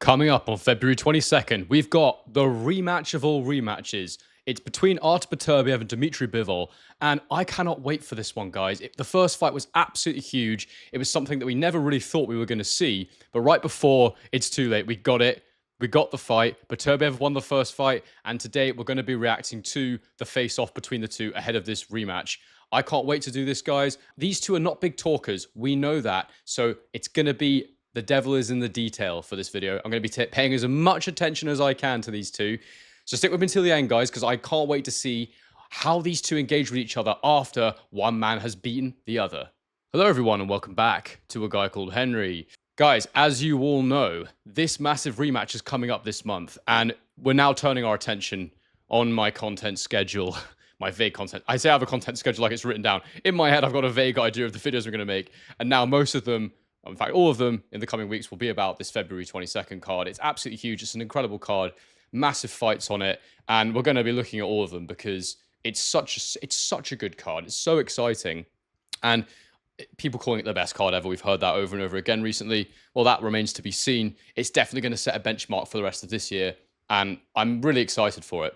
Coming up on February 22nd, we've got the rematch of all rematches. It's between Artur Beterbiev and Dmitry Bivol, and I cannot wait for this one, guys. The first fight was absolutely huge. It was something that we never really thought we were going to see, but right before it's too late, we got it. We got the fight. Beterbiev won the first fight, and today we're going to be reacting to the face-off between the two ahead of this rematch. I can't wait to do this, guys. These two are not big talkers. We know that, so it's going to be the devil is in the detail for this video. I'm going to be paying as much attention as I can to these two. So stick with me until the end, guys, because I can't wait to see how these two engage with each other after one man has beaten the other. Hello, everyone, and welcome back to A Guy Called Henry. Guys, as you all know, this massive rematch is coming up this month, and we're now turning our attention on my content schedule. My vague content. I say I have a content schedule like it's written down. In my head, I've got a vague idea of the videos we're going to make, and now most of them, in fact, all of them in the coming weeks will be about this February 22nd card. It's absolutely huge. It's an incredible card. Massive fights on it. And we're going to be looking at all of them because it's such a good card. It's so exciting. And people calling it the best card ever. We've heard that over and over again recently. Well, that remains to be seen. It's definitely going to set a benchmark for the rest of this year. And I'm really excited for it.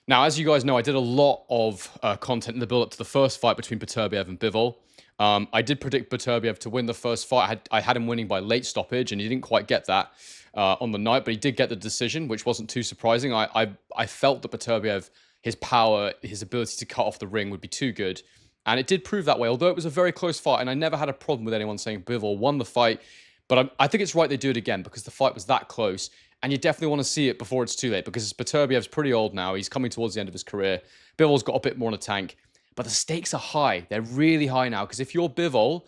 Now, as you guys know, I did a lot of content in the build-up to the first fight between Beterbiev and Bivol. I did predict Beterbiev to win the first fight. I had him winning by late stoppage, and he didn't quite get that on the night, but he did get the decision, which wasn't too surprising. I felt that Beterbiev, his power, his ability to cut off the ring would be too good, and it did prove that way, although it was a very close fight, and I never had a problem with anyone saying Bivol won the fight, but I think it's right they do it again because the fight was that close, and you definitely want to see it before it's too late because Beterbiev's pretty old now. He's coming towards the end of his career. Bivol's got a bit more in the tank. But the stakes are high. They're really high now. Because if you're Bivol,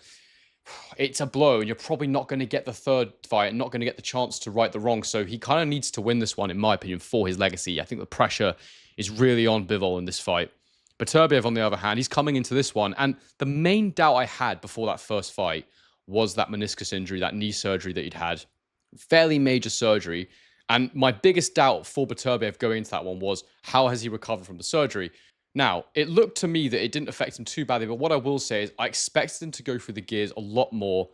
it's a blow. And you're probably not going to get the third fight and not going to get the chance to right the wrong. So he kind of needs to win this one, in my opinion, for his legacy. I think the pressure is really on Bivol in this fight. Beterbiev, on the other hand, he's coming into this one. And the main doubt I had before that first fight was that meniscus injury, that knee surgery that he'd had. Fairly major surgery. And my biggest doubt for Beterbiev going into that one was, how has he recovered from the surgery? Now, it looked to me that it didn't affect him too badly, but what I will say is I expected him to go through the gears a lot more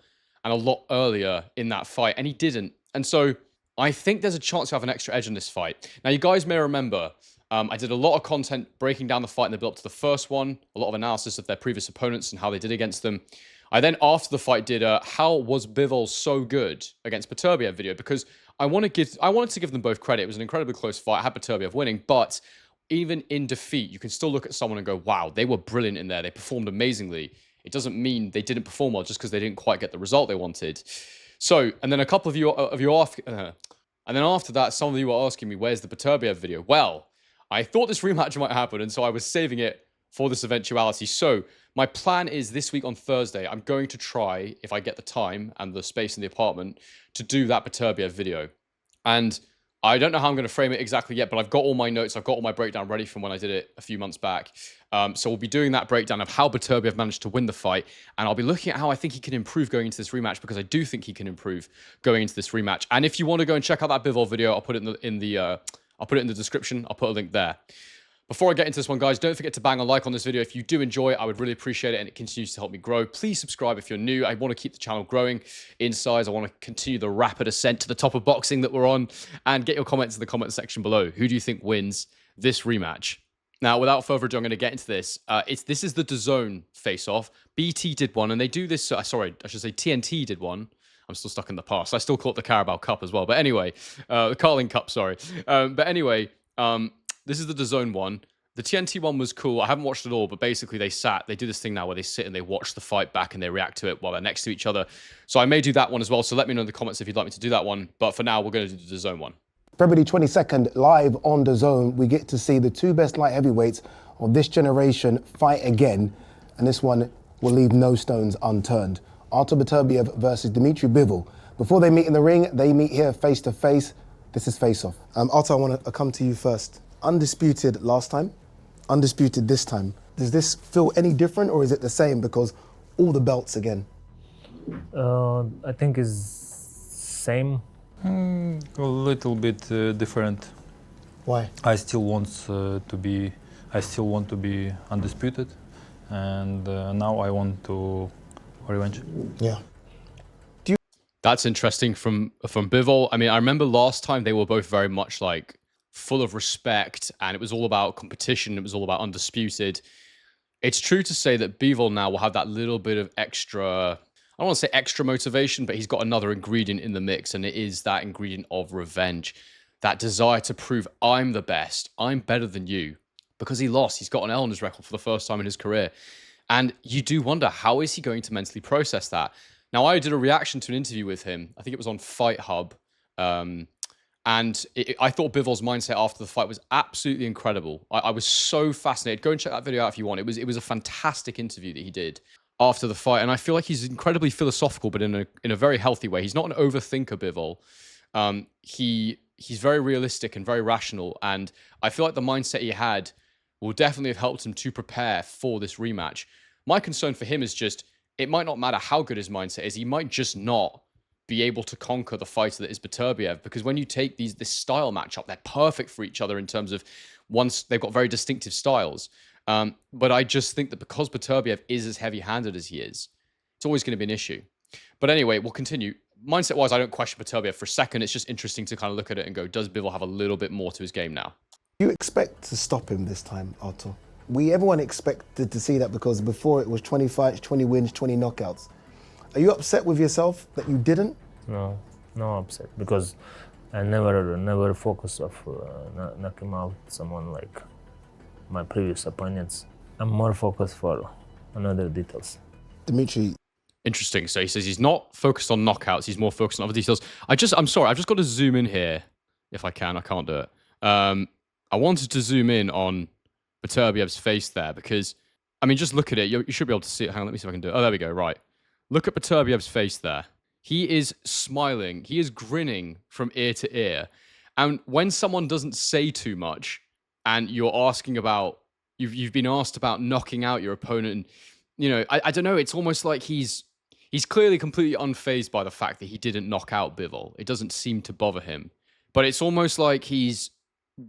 and a lot earlier in that fight, and he didn't. And so I think there's a chance to have an extra edge in this fight. Now, you guys may remember, I did a lot of content breaking down the fight in the build-up to the first one, a lot of analysis of their previous opponents and how they did against them. I then, after the fight, did a how was Bivol so good against Beterbiev video, because I wanted to give them both credit. It was an incredibly close fight. I had Beterbiev winning, but even in defeat, you can still look at someone and go, wow, they were brilliant in there. They performed amazingly. It doesn't mean they didn't perform well just because they didn't quite get the result they wanted. So, and then a couple of you and then after that, some of you were asking me, where's the Beterbiev video? Well, I thought this rematch might happen, and so I was saving it for this eventuality. So my plan is this week on Thursday, I'm going to try, if I get the time and the space in the apartment, to do that Beterbiev video. And I don't know how I'm going to frame it exactly yet, but I've got all my notes. I've got all my breakdown ready from when I did it a few months back. So we'll be doing that breakdown of how Beterbiev managed to win the fight. And I'll be looking at how I think he can improve going into this rematch, because I do think he can improve going into this rematch. And if you want to go and check out that Bivol video, I'll put it in the description. I'll put a link there. Before I get into this one, guys, don't forget to bang a like on this video. If you do enjoy it, I would really appreciate it, and it continues to help me grow. Please subscribe if you're new. I want to keep the channel growing in size. I want to continue the rapid ascent to the top of boxing that we're on, and get your comments in the comment section below. Who do you think wins this rematch? Now, without further ado, I'm going to get into this. This is the DAZN face-off. BT did one, and they do this... sorry, I should say TNT did one. I'm still stuck in the past. I still call it the Carabao Cup as well. But anyway, the Carling Cup, sorry. But anyway... this is the DAZN one. The TNT one was cool. I haven't watched it all, but basically they do this thing now where they sit and they watch the fight back and they react to it while they're next to each other. So I may do that one as well. So let me know in the comments if you'd like me to do that one. But for now, we're going to do the DAZN one. February 22nd, live on DAZN, we get to see the two best light heavyweights of this generation fight again. And this one will leave no stones unturned. Artur Beterbiev versus Dmitry Bivol. Before they meet in the ring, they meet here face to face. This is face-off. Artur, I want to come to you first. Undisputed last time, undisputed this time. Does this feel any different, or is it the same because all the belts again? I think it's same. A little bit different. Why? I still want to be undisputed, and now I want to revenge. Yeah. That's interesting from Bivol. I mean, I remember last time they were both very much like full of respect, and it was all about competition. It was all about undisputed. It's true to say that Bivol now will have that little bit of extra. I don't want to say extra motivation, but he's got another ingredient in the mix, and it is that ingredient of revenge, that desire to prove I'm the best, I'm better than you, because he lost. He's got an L on his record for the first time in his career. And you do wonder, how is he going to mentally process that? Now, I did a reaction to an interview with him. I think it was on Fight Hub. I thought Bivol's mindset after the fight was absolutely incredible. I was so fascinated. Go and check that video out if you want. It was a fantastic interview that he did after the fight. And I feel like he's incredibly philosophical, but in a very healthy way. He's not an overthinker, Bivol. He's very realistic and very rational. And I feel like the mindset he had will definitely have helped him to prepare for this rematch. My concern for him is just, it might not matter how good his mindset is. He might just not be able to conquer the fighter that is Beterbiev, because when you take this style matchup, they're perfect for each other in terms of once they've got very distinctive styles. But I just think that because Beterbiev is as heavy-handed as he is, it's always going to be an issue. But anyway, we'll continue. Mindset-wise, I don't question Beterbiev for a second. It's just interesting to kind of look at it and go, does Bivol have a little bit more to his game now? You expect to stop him this time, Artur? Everyone expected to see that, because before it was 20 fights, 20 wins, 20 knockouts. Are you upset with yourself that you didn't? No upset, because I never focus of knocking out someone like my previous opponents. I'm more focused for another details. Dmitry. Interesting. So he says he's not focused on knockouts. He's more focused on other details. I'm sorry. I've just got to zoom in here if I can. I can't do it. I wanted to zoom in on Beterbiev's face there because, I mean, just look at it. You should be able to see it. Hang on, let me see if I can do it. Oh, there we go. Right. Look at Beterbiev's face there. He is smiling. He is grinning from ear to ear. And when someone doesn't say too much and you're asking about, you've been asked about knocking out your opponent, and, you know, I don't know, it's almost like he's clearly completely unfazed by the fact that he didn't knock out Bivol. It doesn't seem to bother him. But it's almost like he's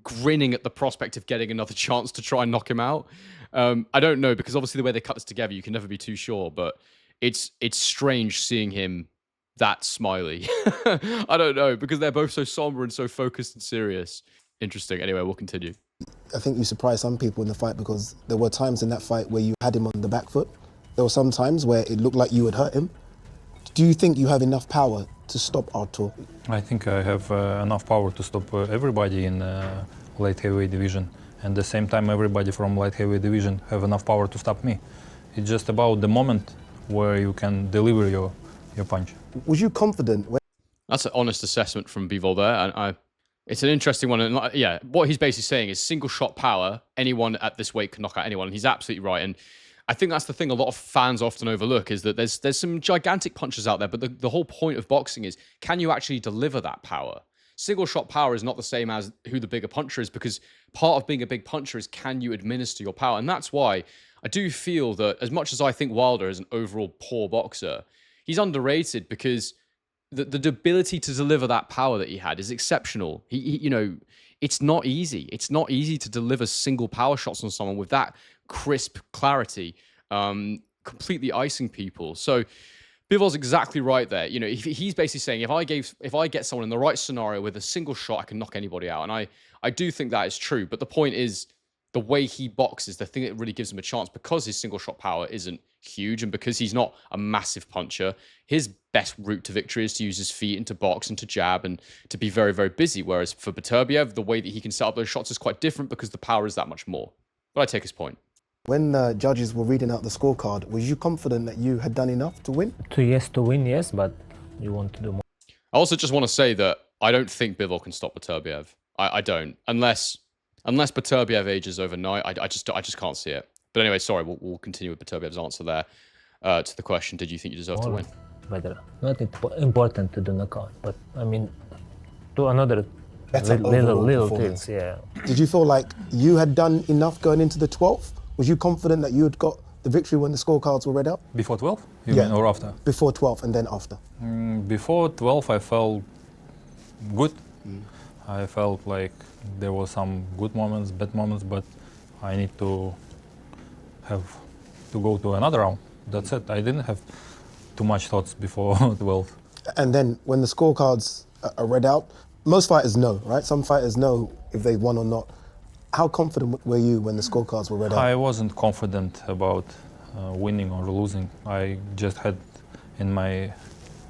grinning at the prospect of getting another chance to try and knock him out. I don't know, because obviously the way they cut this together, you can never be too sure, but it's strange seeing him that smiley. I don't know, because they're both so somber and so focused and serious. Interesting. Anyway, we'll continue. I think you surprised some people in the fight, because there were times in that fight where you had him on the back foot. There were some times where it looked like you had hurt him. Do you think you have enough power to stop Artur? I think I have enough power to stop everybody in light heavyweight division. And at the same time, everybody from light heavyweight division have enough power to stop me. It's just about the moment where you can deliver your punch. Was you confident when... That's an honest assessment from Bivol there, and it's an interesting one. And yeah, what he's basically saying is single shot power. Anyone at this weight can knock out anyone, and he's absolutely right. And I think that's the thing a lot of fans often overlook, is that there's some gigantic punches out there, but the whole point of boxing is, can you actually deliver that power? Single shot power is not the same as who the bigger puncher is, because part of being a big puncher is, can you administer your power? And that's why I do feel that, as much as I think Wilder is an overall poor boxer, he's underrated, because the ability to deliver that power that he had is exceptional. He you know, it's not easy. It's not easy to deliver single power shots on someone with that crisp clarity, completely icing people. So Bivol's exactly right there. You know, he's basically saying, if I get someone in the right scenario with a single shot, I can knock anybody out. And I do think that is true. But the point is, the way he boxes, the thing that really gives him a chance, because his single shot power isn't huge and because he's not a massive puncher, his best route to victory is to use his feet and to box and to jab and to be very, very busy. Whereas for Beterbiev, the way that he can set up those shots is quite different, because the power is that much more. But I take his point. When the judges were reading out the scorecard, was you confident that you had done enough to win? To win, yes, but you want to do more. I also just want to say that I don't think Bivol can stop Beterbiev. I don't. Unless Beterbiev ages overnight, I just can't see it. But anyway, sorry, we'll continue with Beterbiev's answer there to the question, did you think you deserve to win? Better. Not important to do knockout, but I mean, to another Better little things, yeah. Did you feel like you had done enough going into the 12th? Was you confident that you had got the victory when the scorecards were read out? Before 12? You mean, or after? Before 12 and then after. Before 12, I felt good. I felt like there were some good moments, bad moments, but I need to go to another round. That's it. I didn't have too much thoughts before 12. And then when the scorecards are read out, most fighters know, right? Some fighters know if they won or not. How confident were you when the scorecards were read out? I wasn't confident about winning or losing. I just had in my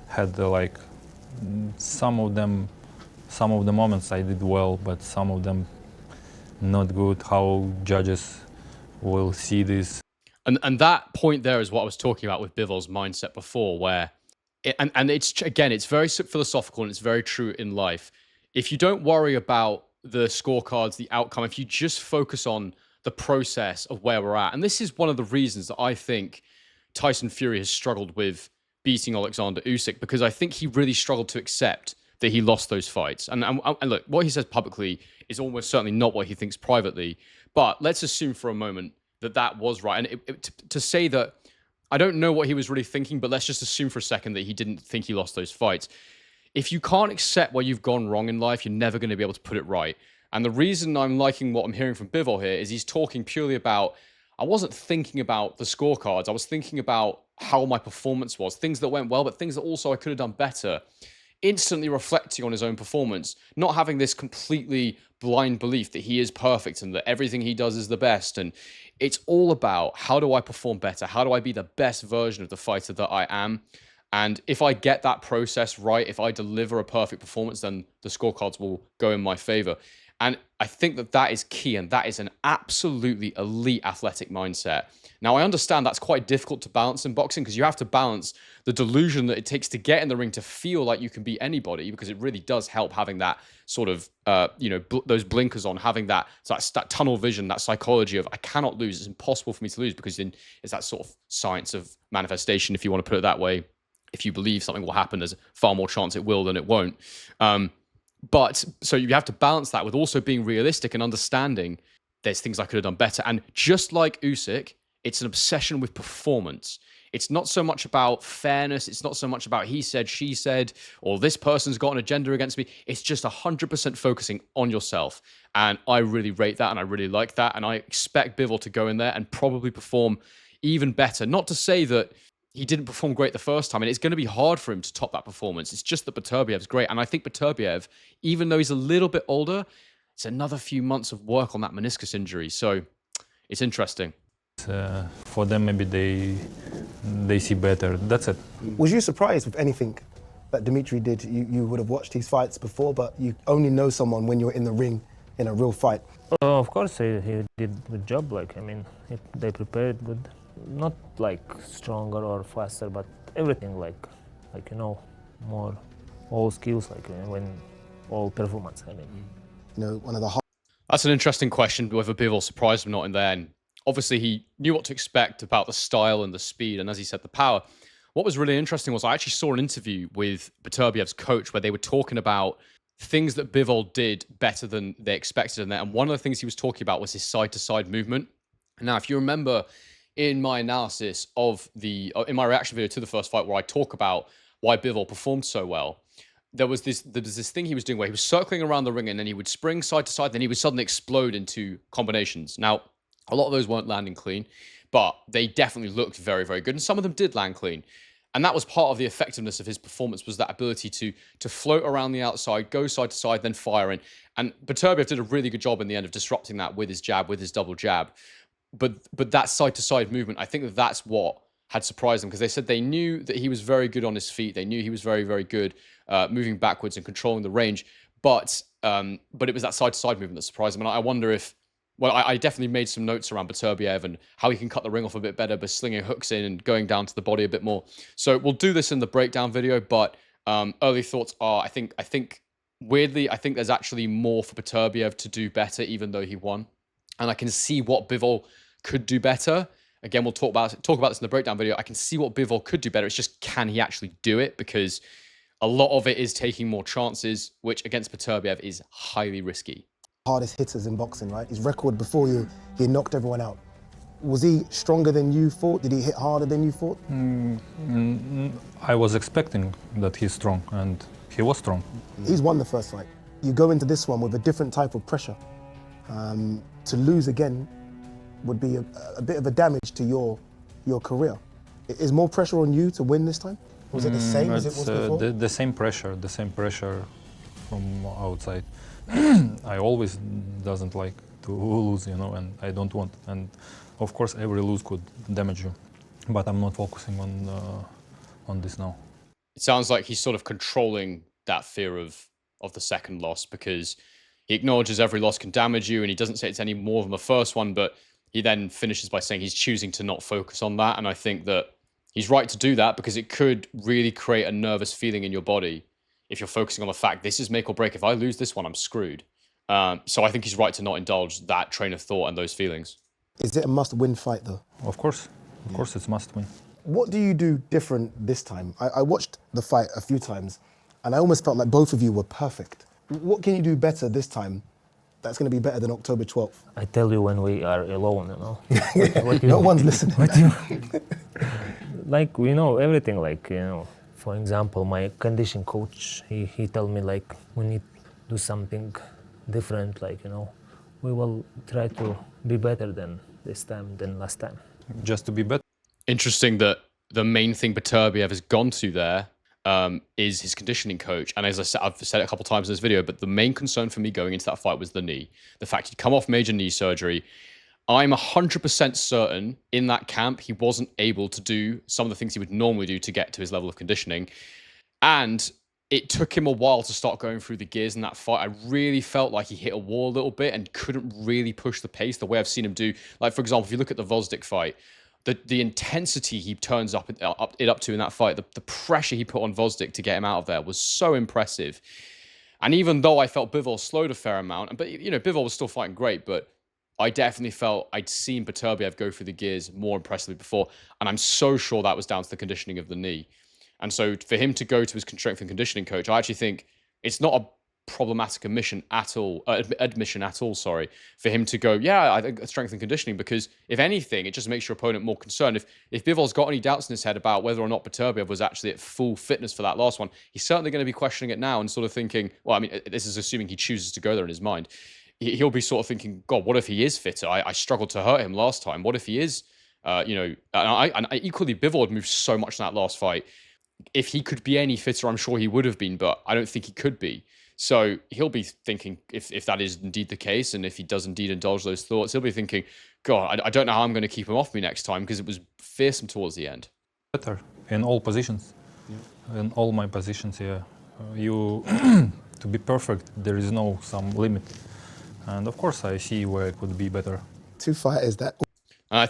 head like some of the moments I did well, but some of them not good. How judges will see this. And that point there is what I was talking about with Bivol's mindset before, where and it's again, it's very philosophical and it's very true in life. If you don't worry about the scorecards, the outcome, if you just focus on the process of where we're at, and this is one of the reasons that I think Tyson Fury has struggled with beating Alexander Usyk, because I think he really struggled to accept that he lost those fights. And look, what he says publicly is almost certainly not what he thinks privately. But let's assume for a moment that that was right. And to say that, I don't know what he was really thinking, but let's just assume for a second that he didn't think he lost those fights. If you can't accept where you've gone wrong in life, you're never going to be able to put it right. And the reason I'm liking what I'm hearing from Bivol here is he's talking purely about, I wasn't thinking about the scorecards. I was thinking about how my performance was, things that went well, but things that also I could have done better. Instantly reflecting on his own performance, not having this completely blind belief that he is perfect and that everything he does is the best. And it's all about, how do I perform better? How do I be the best version of the fighter that I am? And if I get that process right, if I deliver a perfect performance, then the scorecards will go in my favor. And I think that that is key, and that is an absolutely elite athletic mindset. Now, I understand that's quite difficult to balance in boxing, because you have to balance the delusion that it takes to get in the ring to feel like you can beat anybody, because it really does help having that sort of, those blinkers on, having that tunnel vision, that psychology of, I cannot lose. It's impossible for me to lose, because then it's that sort of science of manifestation, if you want to put it that way. If you believe something will happen, there's far more chance it will than it won't. But so you have to balance that with also being realistic and understanding there's things I could have done better. And just like Usyk, it's an obsession with performance. It's not so much about fairness. It's not so much about he said, she said, or this person's got an agenda against me. It's just 100% focusing on yourself. And I really rate that, and I really like that. And I expect Bivol to go in there and probably perform even better. Not to say that he didn't perform great the first time, and it's going to be hard for him to top that performance. It's just that Beterbiev's great. And I think Beterbiev, even though he's a little bit older, it's another few months of work on that meniscus injury. So it's interesting. For them, maybe they see better. That's it. Was you surprised with anything that Dmitry did? You would have watched his fights before, but you only know someone when you're in the ring in a real fight. Of course, he did a good job. They prepared good. Not like stronger or faster, but everything more, all skills, all performance. One of the That's an interesting question, whether Bivol surprised him or not in there. And obviously, he knew what to expect about the style and the speed, and as he said, the power. What was really interesting was I actually saw an interview with Beterbiev's coach where they were talking about things that Bivol did better than they expected in there. And one of the things he was talking about was his side-to-side movement. Now, if you remember, in my analysis in my reaction video to the first fight, where I talk about why Bivol performed so well, there was this thing he was doing where he was circling around the ring and then he would spring side to side, then he would suddenly explode into combinations. Now, a lot of those weren't landing clean, but they definitely looked very, very good, and some of them did land clean. And that was part of the effectiveness of his performance, was that ability to float around the outside, go side to side, then fire in. And Beterbiev did a really good job in the end of disrupting that with his jab, with his double jab. But that side-to-side movement, I think that's what had surprised them, because they said they knew that he was very good on his feet. They knew he was very, very good moving backwards and controlling the range. But it was that side-to-side movement that surprised them. And I wonder if, I definitely made some notes around Beterbiev and how he can cut the ring off a bit better by slinging hooks in and going down to the body a bit more. So we'll do this in the breakdown video, but early thoughts are, I think weirdly, I think there's actually more for Beterbiev to do better, even though he won. And I can see what Bivol could do better. Again, we'll talk about this in the breakdown video. I can see what Bivol could do better. It's just, can he actually do it? Because a lot of it is taking more chances, which against Beterbiev is highly risky. Hardest hitters in boxing, right? His record before you, he knocked everyone out. Was he stronger than you thought? Did he hit harder than you thought? I was expecting that he's strong, and he was strong. He's won the first fight. You go into this one with a different type of pressure. To lose again would be a bit of a damage to your career. Is more pressure on you to win this time? Was it the same as it was before? The same pressure from outside. I always doesn't like to lose, you know, and I don't want. And of course, every lose could damage you, but I'm not focusing on this now. It sounds like he's sort of controlling that fear of the second loss, because he acknowledges every loss can damage you, and he doesn't say it's any more than the first one, but he then finishes by saying he's choosing to not focus on that. And I think that he's right to do that, because it could really create a nervous feeling in your body if you're focusing on the fact this is make or break. If I lose this one, I'm screwed. So I think he's right to not indulge that train of thought and those feelings. Is it a must-win fight, though? Of course, it's must win. What do you do different this time? I watched the fight a few times, and I almost felt like both of you were perfect. What can you do better this time that's going to be better than October 12th? I tell you when we are alone, you know. No one's listening. Like, we know everything, like, you know. For example, my condition coach, he told me, like, we need to do something different, like, you know. We will try to be better than this time, than last time. Just to be better. Interesting that the main thing Beterbiev has gone to there is his conditioning coach. And as I said, I've said it a couple of times in this video, but the main concern for me going into that fight was the knee. The fact he'd come off major knee surgery. I'm 100% certain in that camp he wasn't able to do some of the things he would normally do to get to his level of conditioning. And it took him a while to start going through the gears in that fight. I really felt like he hit a wall a little bit and couldn't really push the pace the way I've seen him do. Like, for example, if you look at the Vosdik fight, the intensity he turns up to in that fight, the pressure he put on Vosdik to get him out of there was so impressive. And even though I felt Bivol slowed a fair amount, but you know, Bivol was still fighting great, but I definitely felt I'd seen Beterbiev go through the gears more impressively before, and I'm so sure that was down to the conditioning of the knee. And so for him to go to his strength and conditioning coach, I actually think it's not a problematic admission at all, for him to go, yeah, I think strength and conditioning, because if anything, it just makes your opponent more concerned. If Bivol's got any doubts in his head about whether or not Beterbiev was actually at full fitness for that last one, he's certainly going to be questioning it now and sort of thinking, well, I mean, this is assuming he chooses to go there in his mind. He'll be sort of thinking, God, what if he is fitter? I struggled to hurt him last time. What if he is, and equally, Bivol had moved so much in that last fight. If he could be any fitter, I'm sure he would have been, but I don't think he could be. So he'll be thinking, if that is indeed the case, and if he does indeed indulge those thoughts, he'll be thinking, God, I don't know how I'm going to keep him off me next time, because it was fearsome towards the end. Better in all positions, in all my positions. Yeah, you to be perfect, there is no some limit, and of course I see where it could be better. Two fighters that. And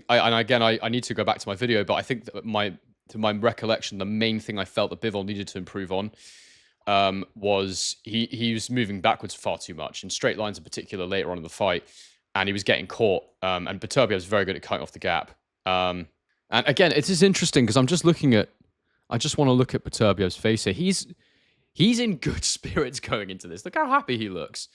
I need to go back to my video, but I think that to my recollection, the main thing I felt that Bivol needed to improve on was he was moving backwards far too much, in straight lines in particular later on in the fight, and he was getting caught. And Beterbiev was very good at cutting off the gap. And again, it is interesting because I just want to look at Beterbiev's face here. He's in good spirits going into this. Look how happy he looks.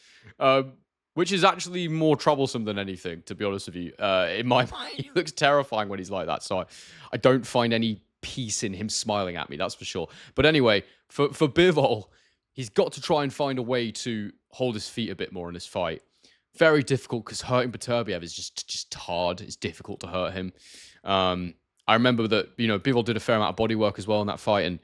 Which is actually more troublesome than anything, to be honest with you. In my mind, he looks terrifying when he's like that. So I don't find any peace in him smiling at me, that's for sure. But anyway, for Bivol, he's got to try and find a way to hold his feet a bit more in this fight. Very difficult, because hurting Beterbiev is just hard. It's difficult to hurt him. I remember that, Bivol did a fair amount of body work as well in that fight, and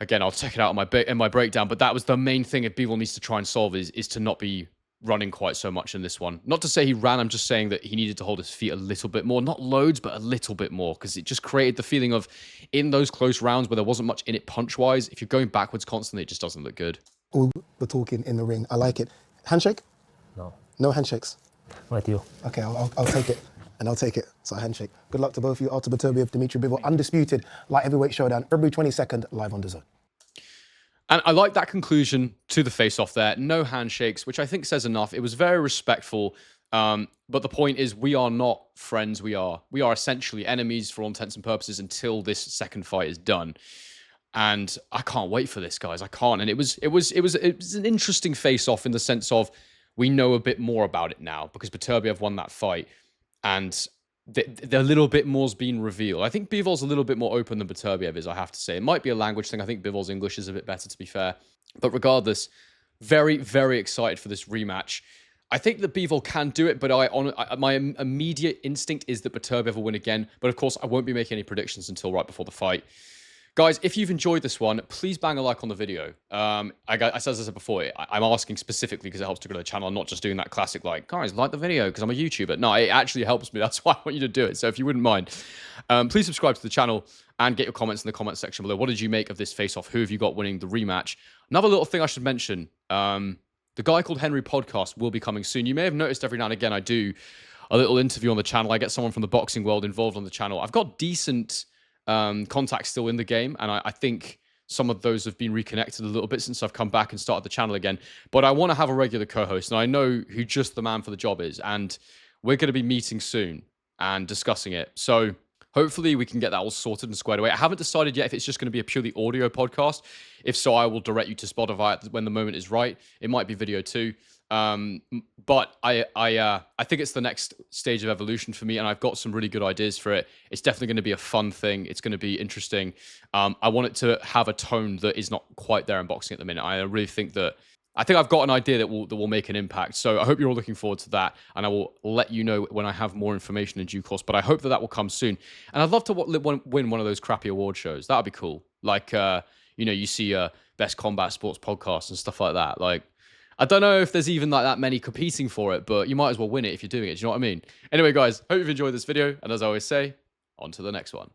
again, I'll check it out in my breakdown, but that was the main thing that Bivol needs to try and solve is to not be running quite so much in this one. Not to say he ran, I'm just saying that he needed to hold his feet a little bit more. Not loads, but a little bit more, because it just created the feeling of, in those close rounds where there wasn't much in it punch-wise, if you're going backwards constantly, it just doesn't look good. All the talking in the ring, I like it. Handshake? No. No handshakes? What you? Okay, I'll take it. And I'll take it. So a handshake. Good luck to both of you. Artur Beterbiev, Dmitry Bivol, undisputed light heavyweight showdown, February 22nd, live on DAZN. And I like that conclusion to the face-off there. No handshakes, which I think says enough. It was very respectful. But the point is, we are not friends. We are essentially enemies for all intents and purposes until this second fight is done. And I can't wait for this, guys. I can't. And it was an interesting face-off in the sense of we know a bit more about it now because Beterbiev won that fight, and the little bit more's been revealed. I think Bivol's a little bit more open than Beterbiev is, I have to say. It might be a language thing. I think Bivol's English is a bit better, to be fair. But regardless, very, very excited for this rematch. I think that Bivol can do it, but my immediate instinct is that Beterbiev will win again. But of course, I won't be making any predictions until right before the fight. Guys, if you've enjoyed this one, please bang a like on the video. As I said before, I'm asking specifically because it helps to grow the channel. I'm not just doing that classic like, guys, like the video because I'm a YouTuber. No, it actually helps me. That's why I want you to do it. So if you wouldn't mind, please subscribe to the channel and get your comments in the comment section below. What did you make of this face-off? Who have you got winning the rematch? Another little thing I should mention, the Guy Called Henry podcast will be coming soon. You may have noticed every now and again I do a little interview on the channel. I get someone from the boxing world involved on the channel. I've got decent contacts still in the game, and I think some of those have been reconnected a little bit since I've come back and started the channel again. But I want to have a regular co-host, and I know who just the man for the job is, and we're going to be meeting soon and discussing it. So hopefully we can get that all sorted and squared away. I haven't decided yet if it's just going to be a purely audio podcast. If so, I will direct you to Spotify when the moment is right. It might be video too. But I think it's the next stage of evolution for me, and I've got some really good ideas for it. It's definitely going to be a fun thing. It's going to be interesting. I want it to have a tone that is not quite there in boxing at the minute. I really think that I've got an idea that will make an impact. So I hope you're all looking forward to that, and I will let you know when I have more information in due course. But I hope that will come soon, and I'd love to win one of those crappy award shows. That would be cool. Like you see best combat sports podcasts and stuff like that. Like, I don't know if there's even like that many competing for it, but you might as well win it if you're doing it. Do you know what I mean? Anyway, guys, hope you've enjoyed this video. And as I always say, on to the next one.